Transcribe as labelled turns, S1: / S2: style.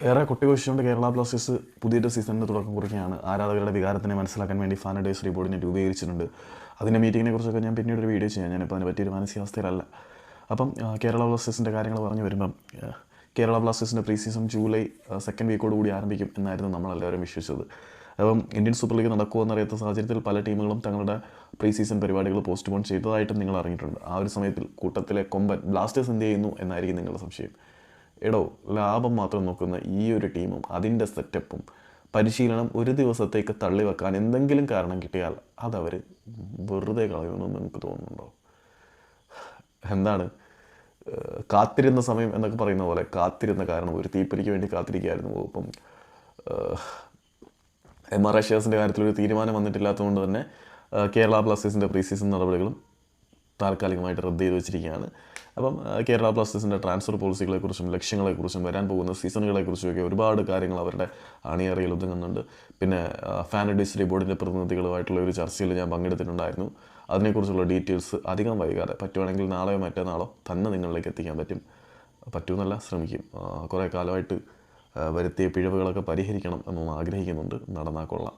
S1: ഏറെ കൊട്ടിഘോഷിച്ചുകൊണ്ട് കേരള ബ്ലാസ്റ്റേഴ്സ് പുതിയൊരു സീസണിന് തുടക്കം കുറിക്കുകയാണ്. ആരാധകരുടെ വികാരത്തിനെ മനസ്സിലാക്കാൻ വേണ്ടി ഫാൻ അഡ്വൈസറി ബോർഡിനെ രൂപീകരിച്ചിട്ടുണ്ട്. അതിൻ്റെ മീറ്റിങ്ങിനെ കുറിച്ചൊക്കെ ഞാൻ പിന്നീട് ഒരു വീഡിയോ ചെയ്യാം. ഞാനിപ്പോൾ അതിനെ പറ്റിയൊരു മാനസികാവസ്ഥയിലല്ല. അപ്പം കേരള ബ്ലാസ്റ്റേഴ്സിൻ്റെ കാര്യങ്ങൾ പറഞ്ഞു വരുമ്പം കേരള ബ്ലാസ്റ്റേഴ്സിൻ്റെ പ്രീ സീസൺ ജൂലൈ സെക്കൻഡ് വീക്കോടുകൂടി ആരംഭിക്കും എന്നായിരുന്നു നമ്മളെല്ലാവരും വിശ്വസിച്ചത്. അപ്പം ഇന്ത്യൻ സൂപ്പർ ലീഗ് നടക്കുമെന്നറിയാത്ത സാഹചര്യത്തിൽ പല ടീമുകളും തങ്ങളുടെ പ്രീ സീസൺ പരിപാടികൾ പോസ്റ്റ്പോൺ ചെയ്തതായിട്ടും നിങ്ങൾ അറിഞ്ഞിട്ടുണ്ട്. ആ ഒരു സമയത്തിൽ കൂട്ടത്തിലെ കൊമ്പൻ ബ്ലാസ്റ്റേഴ്സ് എന്ത് ചെയ്യുന്നു എന്നായിരിക്കും നിങ്ങളുടെ സംശയം. എടോ, ലാഭം മാത്രം നോക്കുന്ന ഈ ഒരു ടീമും അതിൻ്റെ സെറ്റപ്പും പരിശീലനം ഒരു ദിവസത്തേക്ക് തള്ളിവെക്കാൻ എന്തെങ്കിലും കാരണം കിട്ടിയാൽ അതവർ വെറുതെ കളയുമെന്ന് നിങ്ങൾക്ക് തോന്നുന്നുണ്ടോ? എന്താണ് കാത്തിരുന്ന സമയം എന്നൊക്കെ പറയുന്ന പോലെ കാത്തിരുന്ന കാരണം ഒരു തീപ്പൊരിക്ക് വേണ്ടി കാത്തിരിക്കുകയായിരുന്നു. ഇപ്പം MRI ഷെയർസിൻ്റെ കാര്യത്തിലൊരു തീരുമാനം വന്നിട്ടില്ലാത്തതുകൊണ്ട് തന്നെ കേരള ബ്ലാസ്റ്റേഴ്സിൻ്റെ പ്രീ സീസൺ നടപടികളും താൽക്കാലികമായിട്ട് റദ്ദ് ചെയ്ത് വെച്ചിരിക്കുകയാണ്. അപ്പം കേരള ബ്ലാസ്റ്റേഴ്സിൻ്റെ ട്രാൻസ്ഫർ പോളിസികളെക്കുറിച്ചും ലക്ഷ്യങ്ങളെക്കുറിച്ചും വരാൻ പോകുന്ന സീസണുകളെക്കുറിച്ചുമൊക്കെ ഒരുപാട് കാര്യങ്ങൾ അവരുടെ അണിയറയിൽ ഒതുങ്ങുന്നുണ്ട്. പിന്നെ ഫാൻ അഡ്വൈസറി ബോർഡിൻ്റെ പ്രതിനിധികളുമായിട്ടുള്ള ഒരു ചർച്ചയിൽ ഞാൻ പങ്കെടുത്തിട്ടുണ്ടായിരുന്നു. അതിനെക്കുറിച്ചുള്ള ഡീറ്റെയിൽസ് അധികം വൈകാതെ പറ്റുവാണെങ്കിൽ നാളെയോ മറ്റന്നാളോ തന്നെ നിങ്ങളിലേക്ക് എത്തിക്കാൻ പറ്റുമെന്നല്ല ശ്രമിക്കും. കുറേ കാലമായിട്ട് വരുത്തിയ പിഴവുകളൊക്കെ പരിഹരിക്കണം എന്നൊന്ന് ആഗ്രഹിക്കുന്നുണ്ട്. നടന്നാൽ കൊള്ളാം.